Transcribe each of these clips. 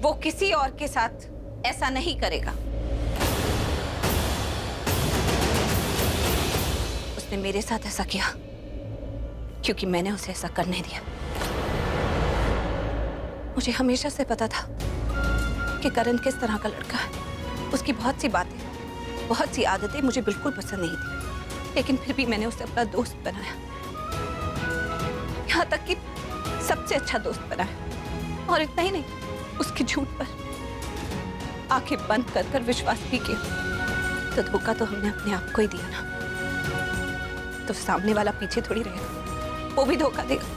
वो किसी और के साथ ऐसा नहीं करेगा। उसने मेरे साथ ऐसा किया क्योंकि मैंने उसे ऐसा करने दिया। मुझे हमेशा से पता था कि करण किस तरह का लड़का है। उसकी बहुत सी बातें, बहुत सी आदतें मुझे बिल्कुल पसंद नहीं थी, लेकिन फिर भी मैंने उसे अपना दोस्त बनाया, यहाँ तक कि सबसे अच्छा दोस्त बनाया। और इतना ही नहीं, उसके झूठ पर आंखें बंद कर कर विश्वास भी किया। तो धोखा तो हमने अपने आप को ही दिया ना। तो सामने वाला पीछे थोड़ी रहेगा, वो भी धोखा देगा,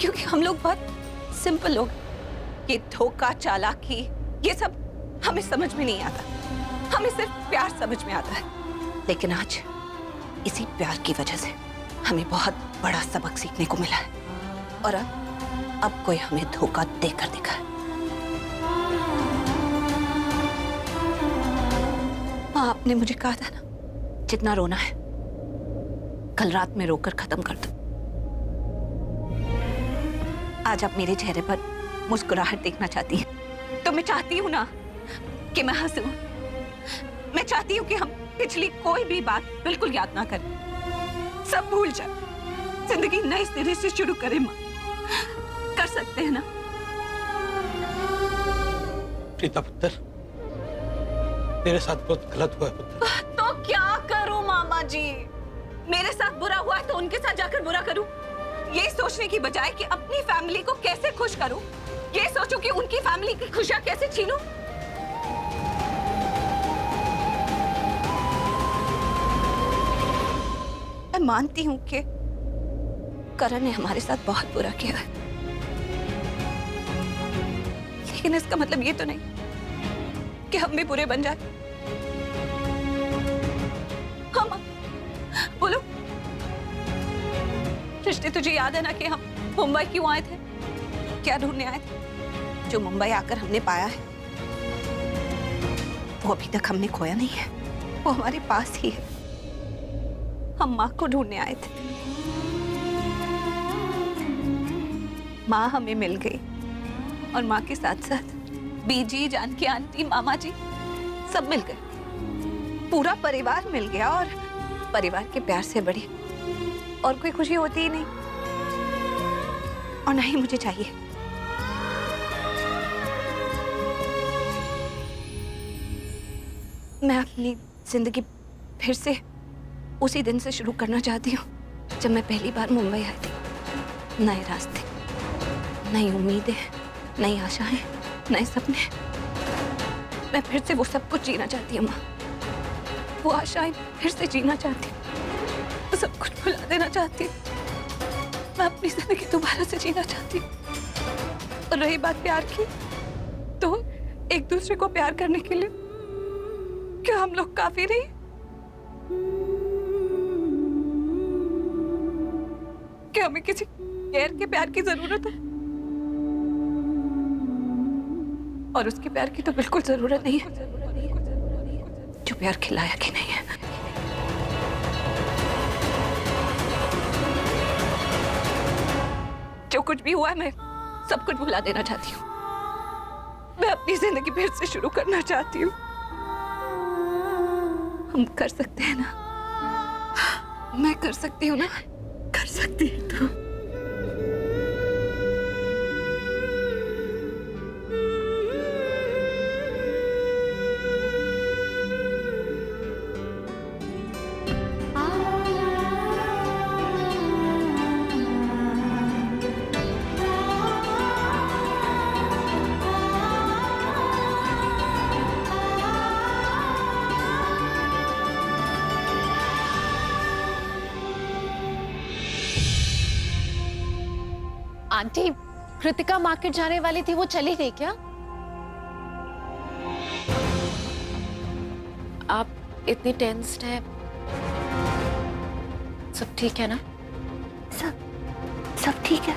क्योंकि हम लोग बहुत सिंपल लोग। ये धोखा, चालाकी, ये सब हमें समझ में नहीं आता। हमें सिर्फ प्यार समझ में आता है। लेकिन आज इसी प्यार की वजह से हमें बहुत बड़ा सबक सीखने को मिला है। और अब कोई हमें धोखा देकर दिखा है। माँ, आपने मुझे कहा था ना, जितना रोना है कल रात में रोकर खत्म कर दो। आज आप मेरे चेहरे पर मुस्कुराहट देखना चाहती हैं, तो मैं चाहती हूँ ना कि मैं हंसूं। मैं चाहती हूँ कि हम पिछली कोई भी बात बिल्कुल याद ना करें, सब भूल जाए, जिंदगी नए सिरे से शुरू करें। माँ, कर सकते हैं ना? प्रीता पुत्र, तेरे साथ बहुत गलत हुआ है पुत्र। तो क्या करूं मामा जी? मेरे साथ बुरा हुआ है तो उनके साथ जाकर बुरा करूं? ये सोचने की बजाय कि अपनी फैमिली को कैसे खुश करूं, ये सोचूं कि उनकी फैमिली की खुशियां कैसे छीनूं। मैं मानती हूं कि करण ने हमारे साथ बहुत बुरा किया है, लेकिन इसका मतलब ये तो नहीं कि हम भी बुरे बन जाए। हम बोलो, रिश्ते तुझे याद है ना कि हम मुंबई क्यों आए थे, क्या ढूंढने आए थे? जो मुंबई आकर हमने पाया है वो अभी तक हमने खोया नहीं है, वो हमारे पास ही है। हम माँ को ढूंढने आए थे, माँ हमें मिल गई और माँ के साथ साथ बीजी, जानकी आंटी, मामा जी सब मिल गए। पूरा परिवार मिल गया और परिवार के प्यार से बड़ी और कोई खुशी होती ही नहीं, और ना ही मुझे चाहिए। मैं अपनी जिंदगी फिर से उसी दिन से शुरू करना चाहती हूँ जब मैं पहली बार मुंबई आई थी। नए रास्ते, नई उम्मीदें, नई आशाएं, नए सपने। मैं फिर से वो सब कुछ जीना चाहती हूँ माँ। वो आशाएं फिर से जीना चाहती हूँ, सब कुछ भुला देना चाहती हूँ। मैं अपनी जिंदगी दोबारा से जीना चाहती हूँ। और रही बात प्यार की, तो एक दूसरे को प्यार करने के लिए क्या हम लोग काफी नहीं? क्या हमें किसी गैर के प्यार की जरूरत है? और उसके प्यार की तो बिल्कुल जरूरत नहीं है जो प्यार खिलाया कि नहीं है। जो कुछ भी हुआ है मैं सब कुछ भुला देना चाहती हूँ। मैं अपनी जिंदगी फिर से शुरू करना चाहती हूँ। हम कर सकते हैं ना? मैं कर सकती हूँ ना? कर सकती है तो। आंटी, कृतिका मार्केट जाने वाली थी, वो चली गई क्या? आप इतनी टेंस्ड है, सब ठीक है ना? सब ठीक है।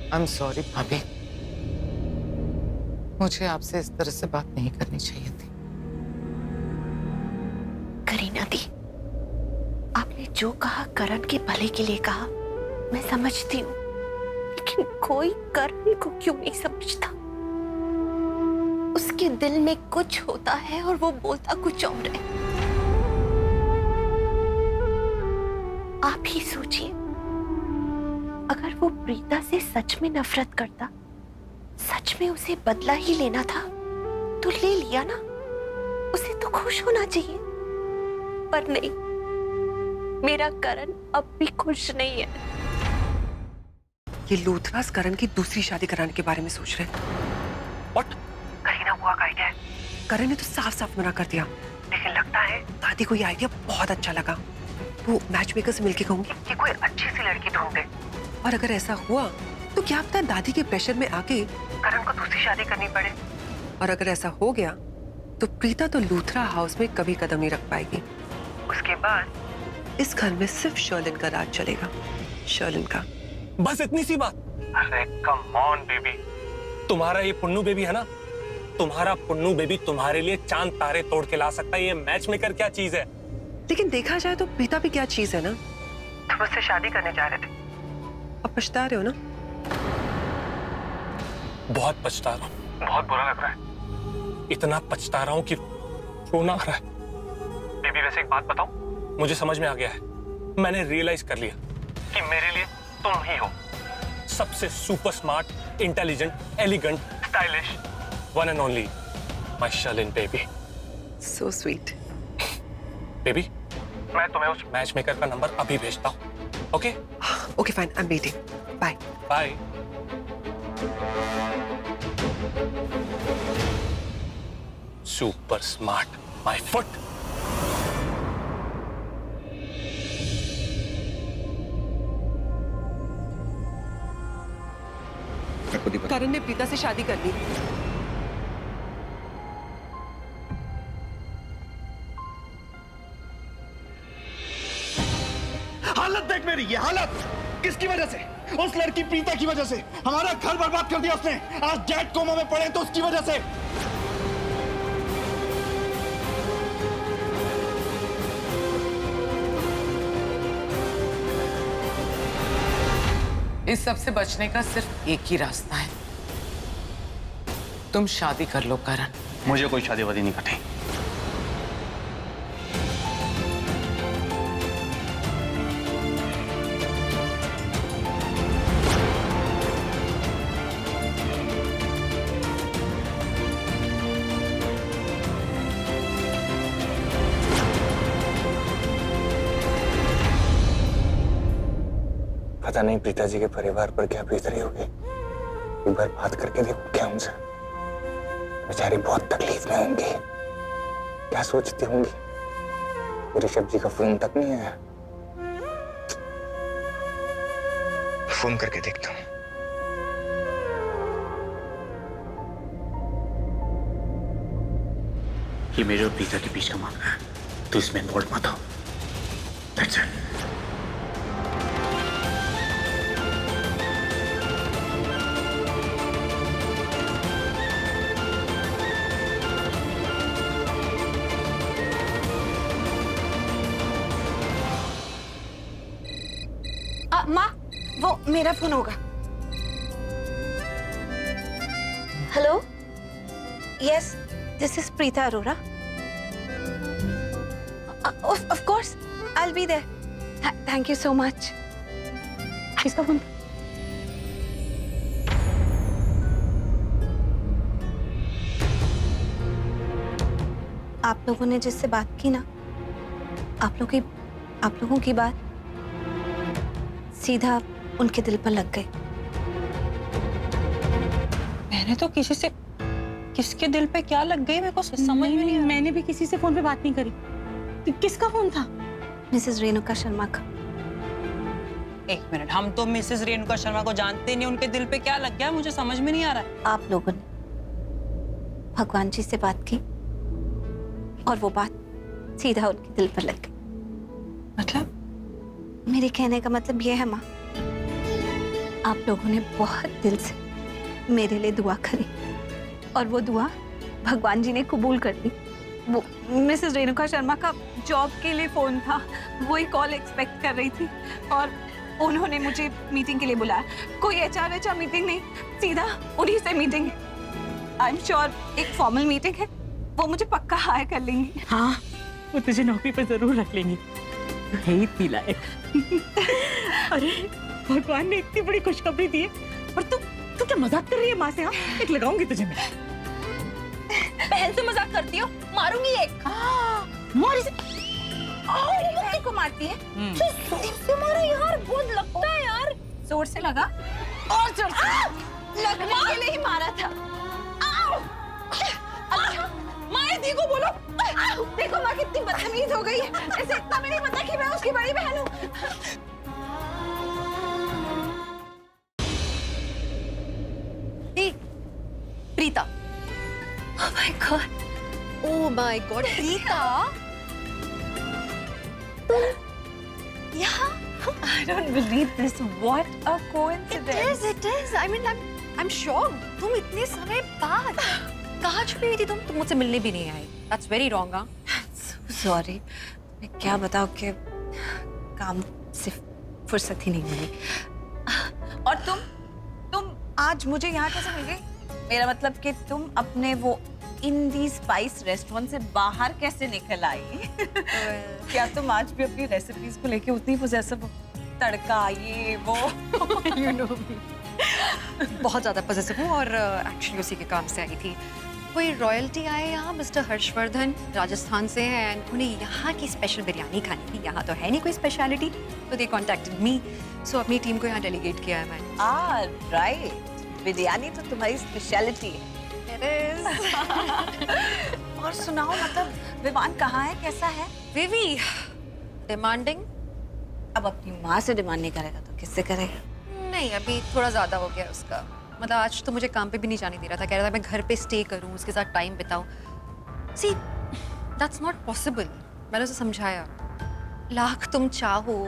आई एम सॉरी भाभी, मुझे आपसे इस तरह से बात नहीं करनी चाहिए थी। करीना दी, आपने जो कहा करण के भले के लिए कहा, मैं समझती हूँ, लेकिन कोई करण को क्यों नहीं समझता? उसके दिल में कुछ होता है और वो बोलता कुछ और है। आप ही सोचिए, अगर वो प्रीता से सच में नफरत करता, सच में उसे बदला ही लेना था, तो ले लिया ना। उसे तो खुश होना चाहिए, पर नहीं, मेरा करण अब भी खुश नहीं है। ये लूथरास करण की दूसरी शादी कराने के बारे में सोच रहे हैं। What? करीना बुआ का आइडिया है। करण ने तो साफ साफ मना कर दिया, लेकिन लगता है दादी को ये आइडिया बहुत अच्छा लगा। वो मैच मेकर से मिलके कहूंगी कि कोई अच्छी सी लड़की ढूंढ दे, और अगर ऐसा हुआ तो क्या पता दादी के प्रेशर में आके करण को दूसरी शादी करनी पड़े। और अगर ऐसा हो गया तो प्रीता तो लूथरा हाउस में कभी कदम नहीं रख पाएगी। उसके बाद इस घर में सिर्फ शर्लिन का राज चलेगा, शर्लिन का। बस इतनी सी बात? अरे कम ऑन बेबी, तुम्हारा ये पुन्नू बेबी है ना, तुम्हारा पुन्नू बेबी तुम्हारे लिए चांद तारे तोड़ के ला सकता है। ये मैच मेकर क्या चीज है? लेकिन देखा जाए तो प्रीता भी क्या चीज है ना। तुम उससे शादी करने जा रहे थे, अब पछता रहे हो ना? बहुत पछता रहा हूँ, बहुत बुरा लग रहा है। इतना पछता रहा हूँ कि रोना आ रहा है। बेबी वैसे एक बात बताऊं, मुझे समझ में आ गया है, मैंने रियलाइज कर लिया कि मेरे लिए तुम ही हो सबसे super smart, intelligent, elegant, stylish, one and only my Sherlyn baby. So sweet. Baby, मैं तुम्हें उस मैच मेकर का नंबर अभी भेजता हूँ। Okay? Okay fine, I am waiting. Bye bye. Super smart, my foot. Karan ने प्रीता से शादी कर ली। हालत देख मेरी, ये हालत किसकी वजह से? उस लड़की प्रीता की वजह से। हमारा घर बर्बाद कर दिया उसने। आज डैड कोमा में पड़े तो उसकी वजह से। इस सब से बचने का सिर्फ एक ही रास्ता है, तुम शादी कर लो करण। मुझे कोई शादी वादी नहीं करनी। पता नहीं प्रीता जी के परिवार पर क्या बीत रही होगी। एक बार बात करके देखो क्या उनसे। बेचारी बहुत तकलीफ में होंगी, क्या सोचती होंगी। ऋषभ जी का फोन तक नहीं आया। फोन करके देखता हूँ। ये मेरे और प्रीता के बीच का मामला है, तो इसमें इन्वॉल्व मत हो। That's it. माँ, वो मेरा फोन होगा। Hello, yes, this is Preeta Arora. Of course, I will be there. Thank you so much. किसका फोन? आप लोगों ने जिससे बात की ना, आप लोगों की बात सीधा उनके दिल पर लग गई। मैंने तो किसके दिल पे क्या लग गई, मेरे को समझ में नहीं। मैंने भी किसी से फोन पे बात नहीं करी। तो किसका फोन था? मिसेस रेणुका शर्मा का। एक मिनट, हम तो मिसेस रेणुका शर्मा को जानते नहीं, उनके दिल पे क्या लग गया मुझे समझ में नहीं आ रहा है। आप लोगों ने भगवान जी से बात की और वो बात सीधा उनके दिल पर लग गई। मतलब? मेरे कहने का मतलब ये है माँ, आप लोगों ने बहुत दिल से मेरे लिए दुआ करी और वो दुआ भगवान जी ने कबूल कर ली। वो मिसेस रेणुका शर्मा का जॉब के लिए फोन था, वही कॉल एक्सपेक्ट कर रही थी और उन्होंने मुझे मीटिंग के लिए बुलाया। कोई HR मीटिंग नहीं, सीधा उन्हीं से मीटिंग है। आई एम श्योर एक फॉर्मल मीटिंग है, वो मुझे पक्का हायर कर लेंगी। हाँ, वो तुझे नौकरी पर जरूर रख लेंगी, तू है ही इतनी लायक। अरे भगवान ने इतनी बड़ी खुशखबरी दी है और तू क्या मजाक कर रही है माँ से? हाँ, एक लगाऊंगी तुझे मैं। बहन से मजाक करती हो? मारूंगी एक। मार इसे। बहन को मारती है? जोर से मारो यार, बहुत लगता है यार। जोर से लगा और जोर से। लगने के लिए ही मारा था। अच्छा, माँ दी को बोलो। देखो माँ कितनी बदतमीज हो गई है। ऐसे इतना भी नहीं पता कि मैं उसकी बड़ी बहन हूँ। Preeta. Oh my God. Oh my God, Preeta. Yeah. I don't believe this. What a coincidence. It is. I mean, I'm shocked. तुम इतने समय बाद कहाँ छुपी हुई थी तुम? तुम मुझसे मिलने भी नहीं आई। That's very wrong, हाँ? Sorry. मैं क्या बताऊँ कि काम से फुर्सत ही नहीं मिली। और तुम आज मुझे यहाँ कैसे मिल गई? मेरा मतलब कि तुम अपने वो इंडी स्पाइस रेस्टोरेंट से बाहर कैसे निकल आई? क्या तुम आज भी अपनी रेसिपीज को लेके उतनी पोजेसिव हो? तड़का ये वो You know me. बहुत ज़्यादा पॉजिटिव हूँ और एक्चुअली उसी के काम से आई थी। कोई रॉयल्टी आए यहाँ, मिस्टर हर्षवर्धन राजस्थान से हैं एंड उन्हें यहाँ की स्पेशल बिरयानी खानी थी। यहाँ तो है नहीं कोई स्पेशलिटी, तो दे कॉन्टेक्टेड मी। सो अपनी टीम को यहाँ डेलीगेट किया है मैंने। राइट, बिरयानी तो तुम्हारी स्पेशलिटी है। और सुनाओ, मतलब विवान कहाँ है, कैसा है? विवी डिमांडिंग। अब अपनी माँ से डिमांड नहीं करेगा तो किससे करेगा? नहीं, अभी थोड़ा ज्यादा हो गया उसका। मतलब आज तो मुझे काम पे भी नहीं जाने दे रहा था, कह रहा था मैं घर पे स्टे करूं, उसके साथ टाइम बिताऊं। See that's not possible. मैंने उसे समझाया, लाख तुम चाहो,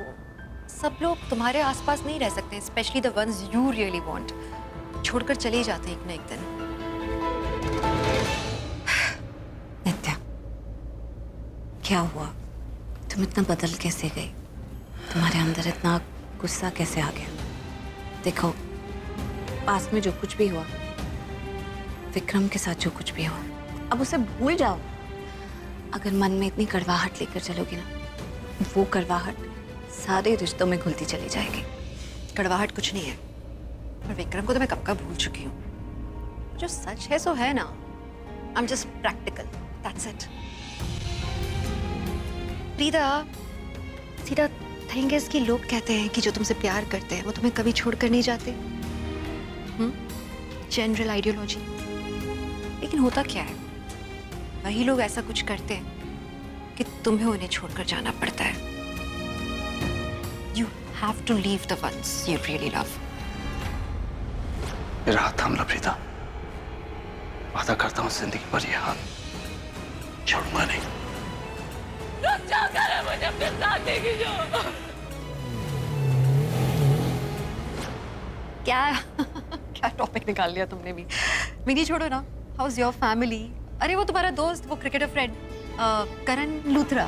सब लोग तुम्हारे आसपास नहीं रह सकते, specially the ones you really want. छोड़कर चले ही जाते हैं एक ना एक दिन। नित्या, क्या हुआ? तुम इतना बदल कैसे गई? तुम्हारे अंदर इतना गुस्सा कैसे आ गया? देखो, पास में जो कुछ भी हुआ, विक्रम के साथ जो कुछ भी हुआ, अब उसे भूल जाओ। अगर मन में इतनी कड़वाहट लेकर चलोगी ना, वो कड़वाहट सारे रिश्तों में घुलती चली जाएगी। कड़वाहट कुछ नहीं है, और विक्रम को तो मैं कब का भूल चुकी हूँ। जो सच है सो है ना। I am just practical, that's it. Preeta, सीधा थिंग इज कि लोग कहते हैं कि जो तुमसे प्यार करते हैं वो तुम्हें कभी छोड़कर नहीं जाते। General ideology. लेकिन होता क्या है, वही लोग ऐसा कुछ करते हैं कि तुम्हें उन्हें छोड़कर जाना पड़ता है। You have to leave the ones you really love. मेरा हाथ थाम लो प्रीता, वादा करता हूँ जिंदगी भर ये हाथ छोड़ूंगा नहीं। मुझे अपने साथ लेके जाओ। क्या टॉपिक निकाल लिया तुमने भी। मेरी छोड़ो ना, हाउ इज योर फैमिली? अरे वो तुम्हारा दोस्त, वो क्रिकेटर फ्रेंड करण लूथरा,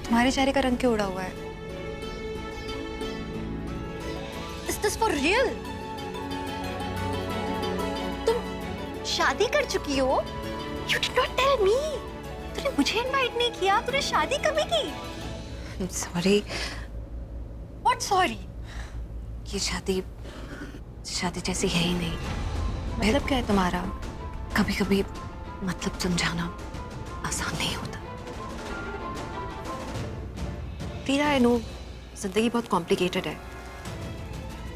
तुम्हारे चेहरे का रंग क्यों उड़ा हुआ है? Is this for real? तुम शादी कर चुकी हो? You did not tell me. तूने मुझे इनवाइट नहीं किया, तूने शादी कभी की? सॉरी। What sorry? ये शादी जैसी है ही नहीं। मतलब क्या है तुम्हारा? कभी कभी मतलब समझाना आसान नहीं होता। प्रीता, आई नो जिंदगी बहुत कॉम्प्लिकेटेड है,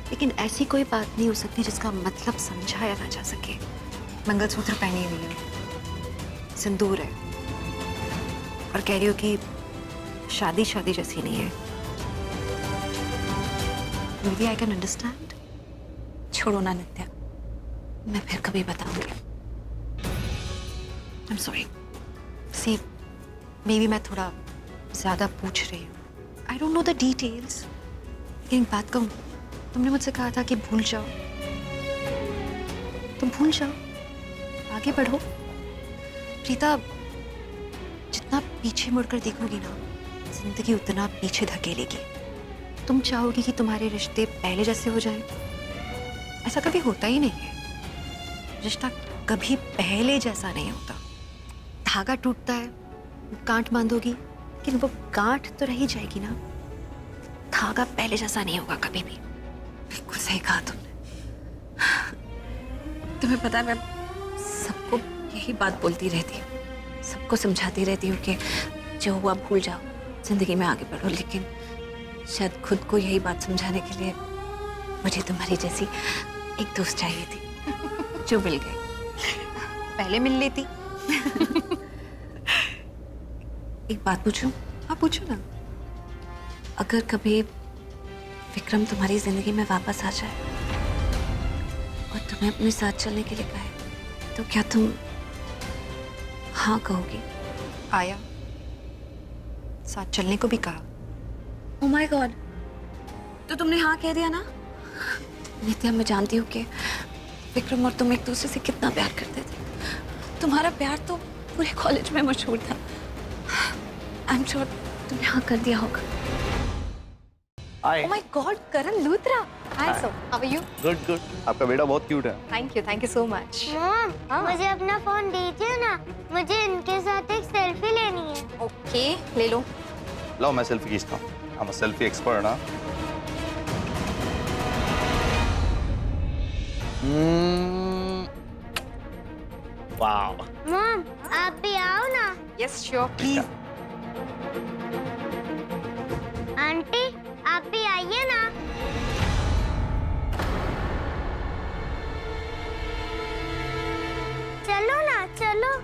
लेकिन ऐसी कोई बात नहीं हो सकती जिसका मतलब समझाया ना जा सके। मंगलसूत्र पहनी हुई है, सिंदूर है, और कह रही हो कि शादी जैसी नहीं है। Maybe I can understand. छोड़ो ना नित्या, मैं फिर कभी बताऊंगी। I'm sorry. See, maybe मैं थोड़ा ज्यादा पूछ रही हूँ। I don't know the details. लेकिन बात कहूँ, तुमने मुझसे कहा था कि भूल जाओ, तुम भूल जाओ, आगे बढ़ो। प्रीता, जितना पीछे मुड़कर देखोगी ना, जिंदगी उतना पीछे धकेलेगी। तुम चाहोगी कि तुम्हारे रिश्ते पहले जैसे हो जाएं? ऐसा कभी होता ही नहीं है। रिश्ता कभी पहले जैसा नहीं होता। धागा टूटता है, गांठ बांधोगी, लेकिन वो गांठ तो रही जाएगी ना। धागा पहले जैसा नहीं होगा कभी भी। बिल्कुल सही कहा तुमने। तुम्हें पता है, मैं सबको यही बात बोलती रहती हूँ, सबको समझाती रहती हूँ कि जो हुआ भूल जाओ, जिंदगी में आगे बढ़ो। लेकिन शायद खुद को यही बात समझाने के लिए मुझे तुम्हारी जैसी एक दोस्त चाहिए थी, जो मिल गई। पहले मिल लेती। एक बात पूछूं? हाँ पूछो ना। अगर कभी विक्रम तुम्हारी जिंदगी में वापस आ जाए और तुम्हें अपने साथ चलने के लिए कहे, तो क्या तुम हाँ कहोगी? आया, साथ चलने को भी कहा। ओह माय गॉड, तो तुमने हाँ कह दिया ना? नित्या, मैं जानती हूँ कि विक्रम और तुम एक दूसरे से कितना प्यार करते थे। तुम्हारा प्यार तो पूरे कॉलेज में मशहूर था। आई एम श्योर तुमने हाँ कर दिया होगा। Hi. Oh my god, Karan Luthra. Hi sir, how are you? Good good. आपका बेटा बहुत क्यूट है। Thank you so much. Mom, मुझे अपना फोन दीजिए ना, मुझे इनके साथ एक सेल्फी लेनी है। ओके, ले लो। लो मैं सेल्फी खींचता हूँ। I'm a selfie expert ना। वाओ। मॉम, आप भी आओ ना। Yes sure, please. आंटी, आप भी आइए ना। चलो ना, चलो।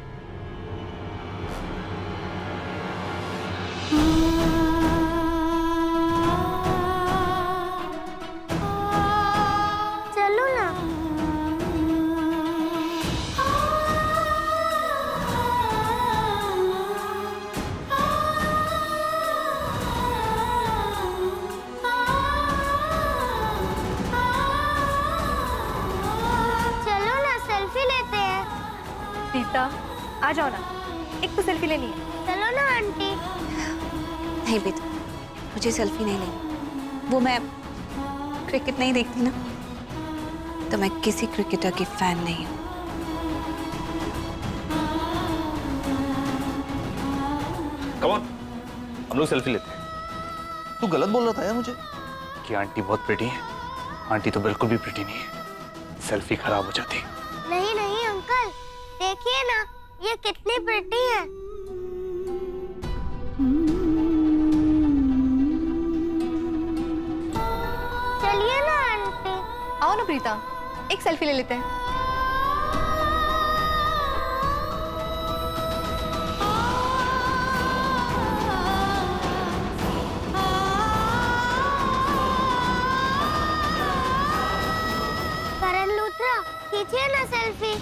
चलो ना। चलो ना, सेल्फी लेते हैं। प्रीता, आ जाओ ना, एक तो सेल्फी लेनी है। चलो ना आंटी। नहीं बेटा, मुझे सेल्फी नहीं लेनी। वो मैं क्रिकेट नहीं देखती ना, तो मैं किसी क्रिकेटर की फैन नहीं हूँ। कम ऑन, हम लोग सेल्फी लेते हैं। तू गलत बोल रहा था यार मुझे कि आंटी बहुत प्रिटी है। आंटी तो बिल्कुल भी प्रिटी नहीं है। सेल्फी खराब हो जाती। नहीं नहीं अंकल, देखिए ना, ये कितनी प्रिटी है। चलिए ना आंटी। आओ ना प्रीता, एक सेल्फी ले लेते हैं। करण लूथरा, खींचिए ना सेल्फी।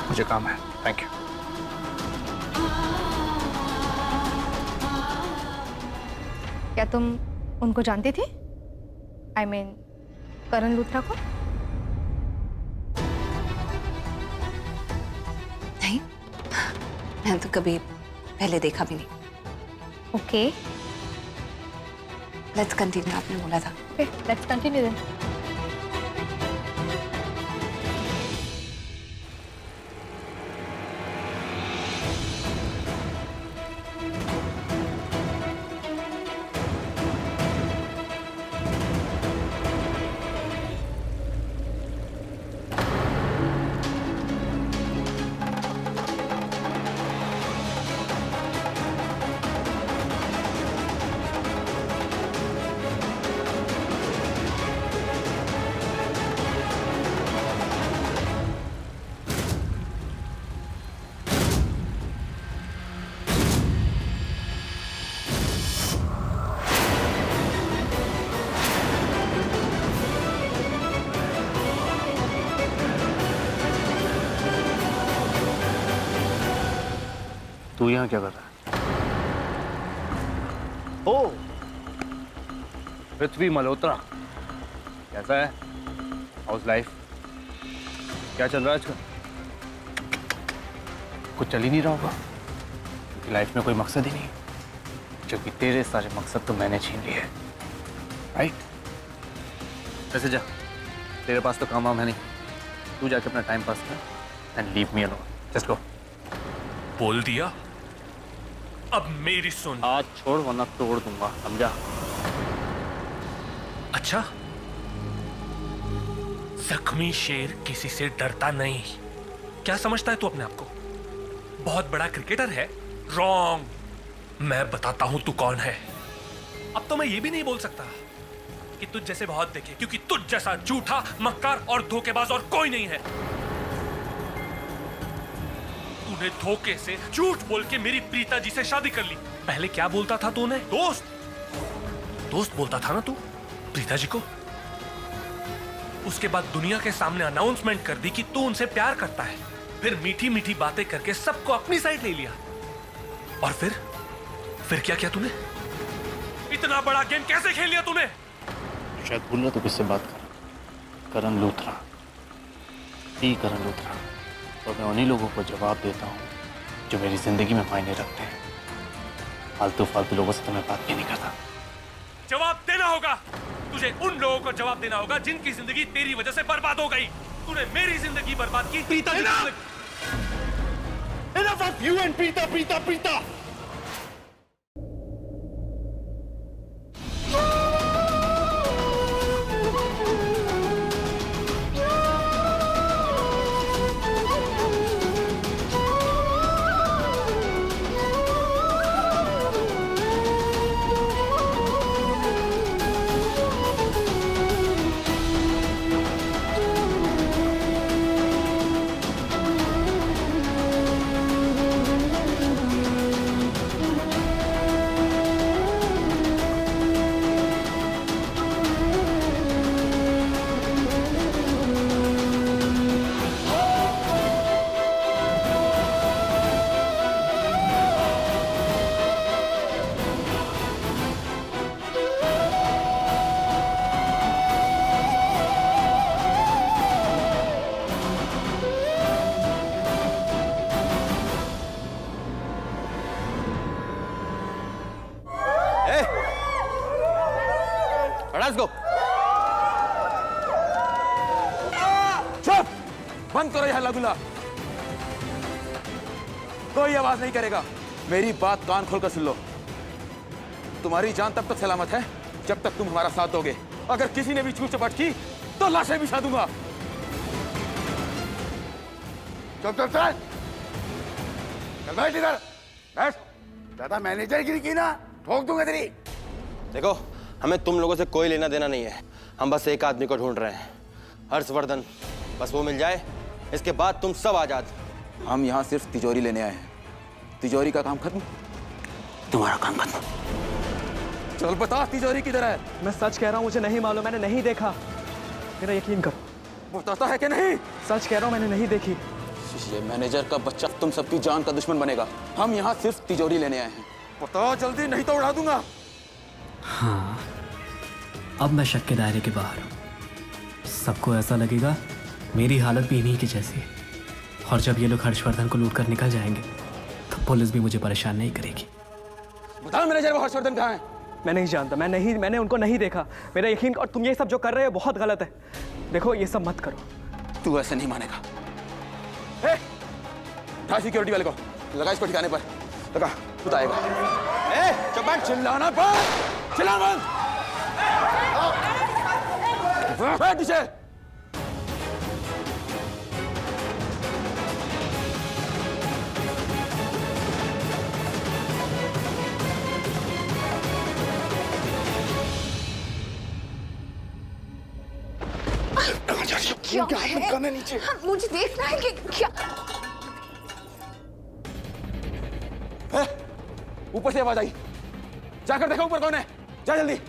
मुझे काम है। Thank you. क्या तुम उनको जानते थे? I mean, करण लूथरा को? नहीं, मैंने तो कभी पहले देखा भी नहीं। ओके, लेट्स कंटिन्यू, आपने बोला था। Okay, let's continue then. तू यहाँ क्या कर रहा है? ओ, पृथ्वी मल्होत्रा, कैसा है? हाउस लाइफ क्या चल रहा है आजकल? कुछ चल ही नहीं रहा होगा क्योंकि लाइफ में कोई मकसद ही नहीं, क्योंकि तेरे सारे मकसद तो मैंने छीन लिए, राइट? वैसे जा, तेरे पास तो काम वाम है नहीं, तू जाके अपना टाइम पास कर and leave me alone. Just go. बोल दिया, अब मेरी सुन। हाथ छोड़ वरना तोड़ दूंगा, समझा? अच्छा, जख्मी शेर किसी से डरता नहीं, क्या समझता है तू अपने आप को? बहुत बड़ा क्रिकेटर है? रॉन्ग। मैं बताता हूं तू कौन है। अब तो मैं ये भी नहीं बोल सकता कि तुझ जैसे बहुत देखे, क्योंकि तुझ जैसा झूठा, मक्कार और धोखेबाज और कोई नहीं है। तूने धोखे से, झूठ बोल के मेरी प्रीता जी से शादी कर ली। पहले क्या बोलता था तूने? दोस्त, दोस्त बोलता था ना तू प्रीता जी को। उसके बाद दुनिया के सामने अनाउंसमेंट कर दी कि तू उनसे प्यार करता है। फिर मीठी मीठी बातें करके सबको अपनी साइड ले लिया। और फिर क्या किया तूने? इतना बड़ा गेम कैसे खेल लिया तूने? शायद भूल रहा तू किससे बात कर। करण लूथरा, करण लूथरा। तो मैं उन्हीं लोगों को जवाब देता हूँ जो मेरी जिंदगी में मायने रखते हैं। फालतू फालतू लोगों से तो मैं बात भी नहीं करता। जवाब देना होगा तुझे, उन लोगों को जवाब देना होगा जिनकी जिंदगी तेरी वजह से बर्बाद हो गई। तूने मेरी जिंदगी बर्बाद की। Preeta ji, enough of you and Preeta, Preeta, Preeta. Let's go. चुप! बंद करो यह हल्ला गुल्ला। कोई आवाज नहीं करेगा। मेरी बात कान खोलकर सुन लो। तुम्हारी जान तब तक सलामत है जब तक तुम हमारा साथ दोगे। अगर किसी ने भी छूट चपट की तो लाशें बिछा दूंगा। चुप चुप चल। बैठ इधर, बैठ। ज्यादा मैनेजरगिरी की ना, ठोक दूंगा तेरी। देखो, हमें तुम लोगों से कोई लेना देना नहीं है। हम बस एक आदमी को ढूंढ रहे हैं, हर्षवर्धन। बस वो मिल जाए, इसके बाद तुम सब आजाद। हम यहाँ सिर्फ तिजोरी लेने आए हैं। तिजोरी का काम खत्म, तुम्हारा काम खत्म। चल बता, तिजोरी किधर है? मैं सच कह रहा हूँ, मुझे नहीं मालूम, मैंने नहीं देखा। मेरा यकीन करो। बताता है कि नहीं? सच कह रहा हूँ, मैंने नहीं देखी। ये मैनेजर का बच्चा तुम सबकी जान का दुश्मन बनेगा। हम यहाँ सिर्फ तिजोरी लेने आए हैं। बताओ जल्दी, नहीं तो उड़ा दूंगा। हाँ, अब मैं शक के दायरे के बाहर हूँ। सबको ऐसा लगेगा मेरी हालत भी इन्हीं की जैसी है। और जब ये लोग हर्षवर्धन को लूट कर निकल जाएंगे तो पुलिस भी मुझे परेशान नहीं करेगी। बताओ मैनेजर, वो हर्षवर्धन कहाँ है? मैं नहीं जानता, मैंने उनको नहीं देखा। मेरा यकीन, और तुम ये सब जो कर रहे हो बहुत गलत है। देखो, ये सब मत करो। तू ऐसे नहीं मानेगा। था सिक्योरिटी वाले को लगा, इसको ठिकाने पर लगा, खुद आएगा। चुप बैठ, चिल्लाना बंद, चिल्लाना बंद। बैठ नीचे। क्या है? नीचे मुझे देखना है कि क्या। ऊपर से आवाज आई, जाकर देखो ऊपर कौन है। जा जल्दी।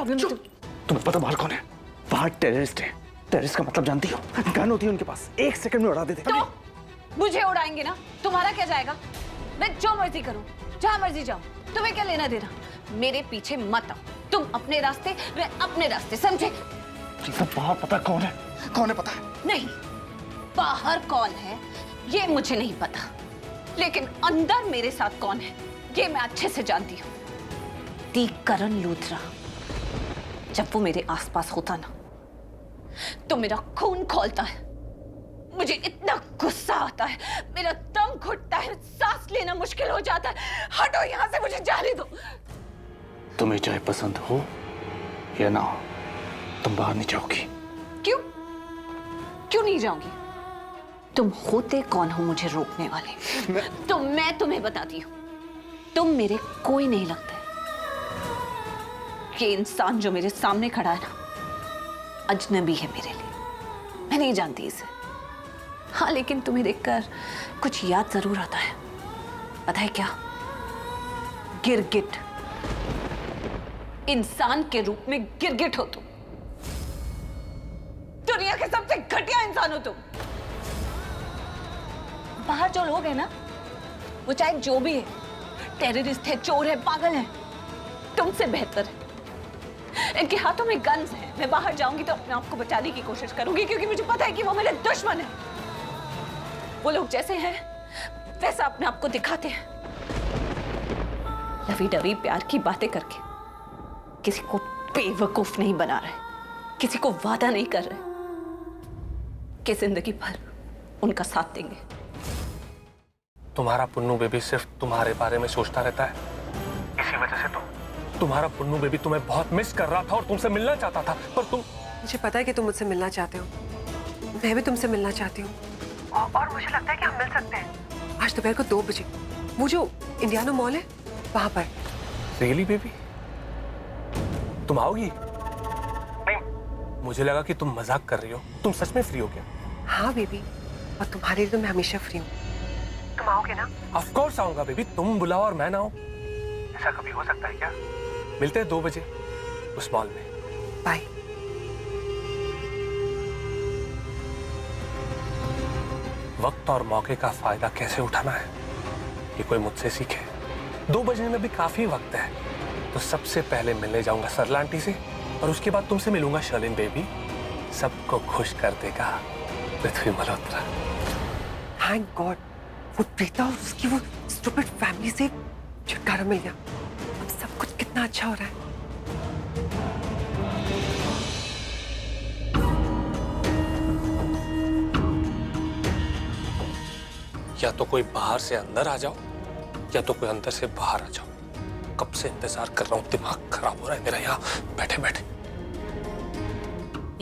प्रॉब्लम है? तुम्हें पता बाहर कौन है? बाहर टेररिस्ट है। टेररिस्ट का मतलब जानती हो? गन होती है उनके पास, 1 सेकंड में उड़ा देते। तो मुझे उड़ाएंगे ना, तुम्हारा क्या जाएगा? मैं जो मर्जी करूं, जहां मर्जी जाऊं, तुम्हें क्या लेना देना? मेरे पीछे मत आओ, तुम अपने रास्ते, मैं अपने रास्ते, समझे? बाहर पता कौन है? कौन है पता है? नहीं, बाहर कौन है ये मुझे नहीं पता, लेकिन अंदर मेरे साथ कौन है ये मैं अच्छे से जानती हूँ। दी करण लूथरा, जब वो मेरे आसपास होता ना तो मेरा खून खौलता है, मुझे इतना गुस्सा आता है, मेरा दम घुटता है, सांस लेना मुश्किल हो जाता है। हटो यहाँ से, मुझे जाने दो। तुम्हें चाहे पसंद हो या ना हो, तुम बाहर नहीं जाओगी। क्यों? क्यों नहीं जाऊंगी? तुम होते कौन हो मुझे रोकने वाले? तो मैं तुम्हें बताती हूँ, तुम मेरे कोई नहीं लगता है। ये इंसान जो मेरे सामने खड़ा है ना, अजनबी है मेरे लिए, मैं नहीं जानती इसे। हाँ, लेकिन तुम्हें देखकर कुछ याद जरूर आता है। पता है क्या? गिरगिट, इंसान के रूप में गिरगिट हो तुम। दुनिया के सबसे घटिया इंसान हो तुम। बाहर जो लोग हैं ना, वो चाहे जो भी है, टेररिस्ट है, चोर है, पागल है, तुमसे बेहतर है। इनके हाथों में गन्स हैं। मैं बाहर जाऊंगी तो अपने आप को बचाने की कोशिश करूंगी, क्योंकि मुझे पता है कि वो मेरे दुश्मन है। वो लोग जैसे हैं वैसा अपने आप को दिखाते हैं, लवी डवी प्यार की बातें करके किसी को बेवकूफ नहीं बना रहे, किसी को वादा नहीं कर रहे कि जिंदगी भर उनका साथ देंगे। तुम्हारा पुन्नू बेबी सिर्फ तुम्हारे बारे में सोचता रहता है, इसी वजह से तुम्हारा पुन्नू बेबी तुम्हें बहुत मिस कर रहा था और तुमसे मिलना चाहता था, पर तुम। मुझे पता है कि तुम मुझसे मिलना चाहते हो, मैं भी तुमसे मिलना चाहती हूँ, और मुझे लगता है कि हम मिल सकते हैं आज दोपहर को 2 बजे, वो जो इंडियानो मॉल है वहां पर। रियली बेबी, तुम आओगी? नहीं, मुझे लगा कि तुम मजाक कर रही हो। तुम सच में फ्री हो क्या? हाँ बेबी, और तुम्हारे लिए तो मैं हमेशा फ्री हूँ। तुम आओगे ना? ऑफ कोर्स आऊंगा बेबी, तुम बुलाओ और मैं ना आऊं, ऐसा कभी हो सकता है क्या? मिलते हैं 2 बजे उस मॉल में। बाय। वक्त और मौके का फायदा कैसे उठाना है ये कोई मुझसे सीखे। 2 बजने में भी काफी वक्त है, तो सबसे पहले मिलने जाऊंगा सरला आंटी से, और उसके बाद तुमसे मिलूंगा शर्लिन बेबी। सबको खुश कर देगा पृथ्वी मल्होत्रा। थैंक गॉड, वो प्रीता और उसकी वो स्टूपिड फैमिली से छुटकारा मिल गया। अब सब कुछ कितना अच्छा हो रहा है। या तो कोई बाहर से अंदर आ जाओ, या तो कोई अंदर से बाहर आ जाओ। कब से इंतजार कर रहा हूँ, दिमाग खराब हो रहा है मेरा यहाँ बैठे बैठे।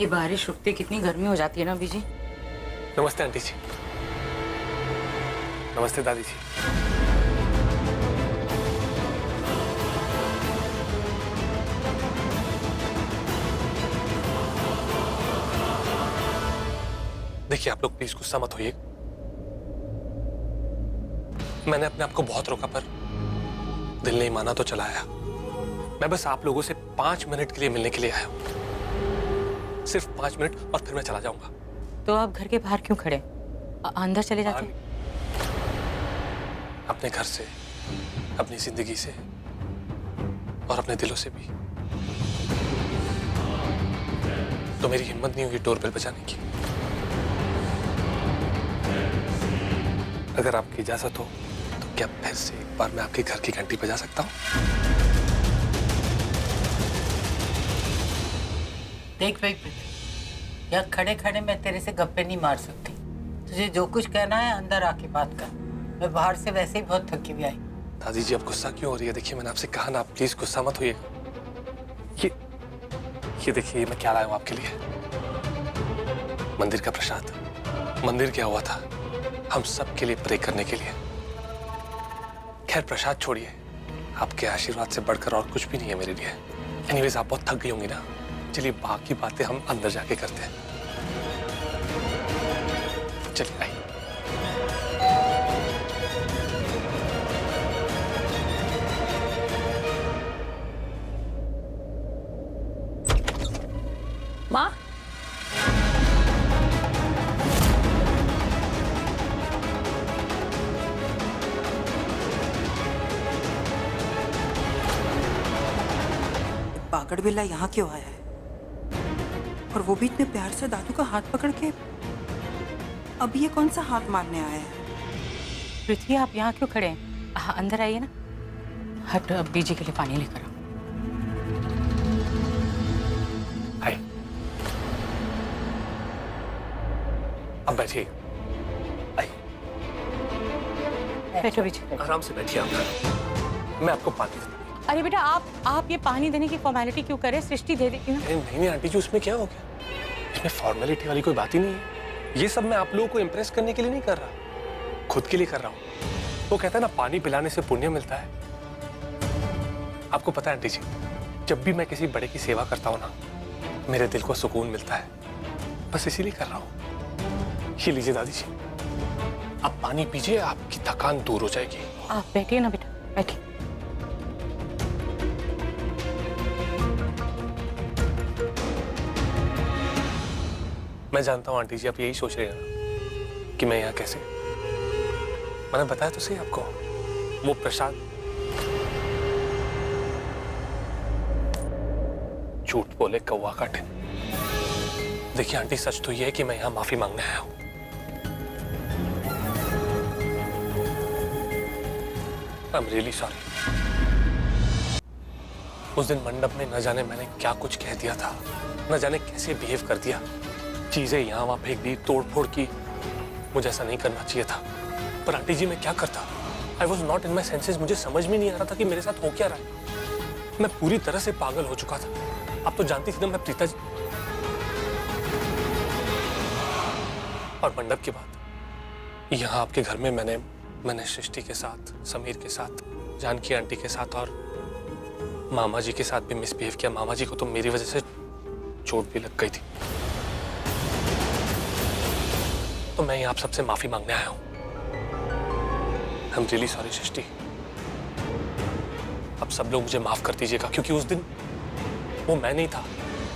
ये बारिश रुकते कितनी गर्मी हो जाती है ना बीजी। नमस्ते आंटी जी। नमस्ते दादी जी। देखिए आप लोग प्लीज गुस्सा मत होइए, मैंने अपने आप को बहुत रोका पर दिल नहीं माना तो चला आया। मैं बस आप लोगों से 5 मिनट के लिए मिलने के लिए आया हूं, सिर्फ 5 मिनट, और फिर मैं चला जाऊंगा। तो आप घर के बाहर क्यों खड़े? अंदर चले जाते। अपने घर से, अपनी जिंदगी से और अपने दिलों से भी। तो मेरी हिम्मत नहीं हुई डोरबेल बजाने की। अगर आपकी इजाजत हो तो क्या फिर से एक बार मैं आपके घर की घंटी बजा सकता हूँ? देख भाई, यार खड़े खड़े मैं तेरे से गप्पे नहीं मार सकती। तुझे जो कुछ कहना है अंदर आके बात कर। मैं बाहर से वैसे ही बहुत थकी हुई आई। दादी जी अब गुस्सा क्यों हो रही है? देखिए मैंने आपसे कहा ना, आप प्लीज गुस्सा मत होइएगा। ये देखिए, ये मैं क्या लाया हूँ आपके लिए, मंदिर का प्रसाद। मंदिर क्या हुआ था हम सब के लिए प्रे करने के लिए। खैर प्रसाद छोड़िए, आपके आशीर्वाद से बढ़कर और कुछ भी नहीं है मेरे लिए। एनीवेज आप बहुत थक गई होंगी ना, चलिए बाकी बातें हम अंदर जाके करते हैं। चलिए आइए। माकड़ बिल्ला यहाँ क्यों आया है? और वो भी इतने प्यार से दादू का हाथ पकड़ के। अब ये कौन सा हाथ मारने आया है? पृथ्वी, आप यहाँ क्यों खड़े हैं? अंदर आइए ना। हट, अब बीजी के लिए पानी लेकर आओ। हाय, अब बैठिए। बैठो बीजी। आराम से बैठिए आप। मैं आपको पानी देता हूँ। अरे बेटा, आप ये पानी देने की फॉर्मेलिटी क्यों करें? सृष्टि दे देगी ना। नहीं आंटी जी, उसमें क्या हो गया? इसमें फॉर्मेलिटी वाली कोई बात ही नहीं है। ये सब मैं आप लोगों को इम्प्रेस करने के लिए नहीं कर रहा, खुद के लिए कर रहा हूँ। वो कहता है ना, पानी पिलाने से पुण्य मिलता है। आपको पता है आंटी जी, जब भी मैं किसी बड़े की सेवा करता हूँ ना, मेरे दिल को सुकून मिलता है। बस इसीलिए कर रहा हूँ। ये लीजिए दादी जी, आप पानी पीजिए, आपकी थकान दूर हो जाएगी। आप बैठिए ना बेटा, बैठिए। मैं जानता हूँ आंटी जी, आप यही सोच रहे हैं ना कि मैं यहाँ कैसे। मैंने बताया तो सही आपको, वो प्रसाद। झूठ बोले कौवा काटे। देखिए आंटी, सच तो ये है कि मैं यहाँ माफी मांगने आया हूँ। I'm really sorry। उस दिन मंडप में न जाने मैंने क्या कुछ कह दिया था, न जाने कैसे बिहेव कर दिया, चीजें यहाँ वहां फेंक दी, तोड़ फोड़ की। मुझे ऐसा नहीं करना चाहिए था, पर आंटी जी मैं क्या करता? I was not in my senses। मुझे समझ में नहीं आ रहा था कि मेरे साथ हो क्या रहा है। मैं पूरी तरह से पागल हो चुका था। आप तो जानती थी ना, मैं प्रीता जी। और मंडप के बाद यहाँ आपके घर में मैंने सृष्टि के साथ, समीर के साथ, जानकी आंटी के साथ और मामा जी के साथ भी मिसबिहेव किया। मामा जी को तो मेरी वजह से चोट भी लग गई थी। तो मैं यहाँ आप सबसे माफी मांगने आया हूँ। I'm really sorry सृष्टि। अब सब लोग मुझे माफ कर दीजिएगा, क्योंकि उस दिन वो मैं नहीं था,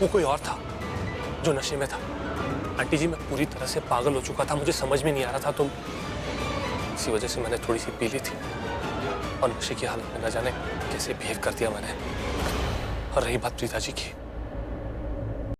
वो कोई और था जो नशे में था। आंटी जी, मैं पूरी तरह से पागल हो चुका था, मुझे समझ में नहीं आ रहा था, तो इसी वजह से मैंने थोड़ी सी पी ली थी और नशे की हालत में न जाने कैसे बिहेव कर दिया मैंने। और रही बात प्रीता जी की,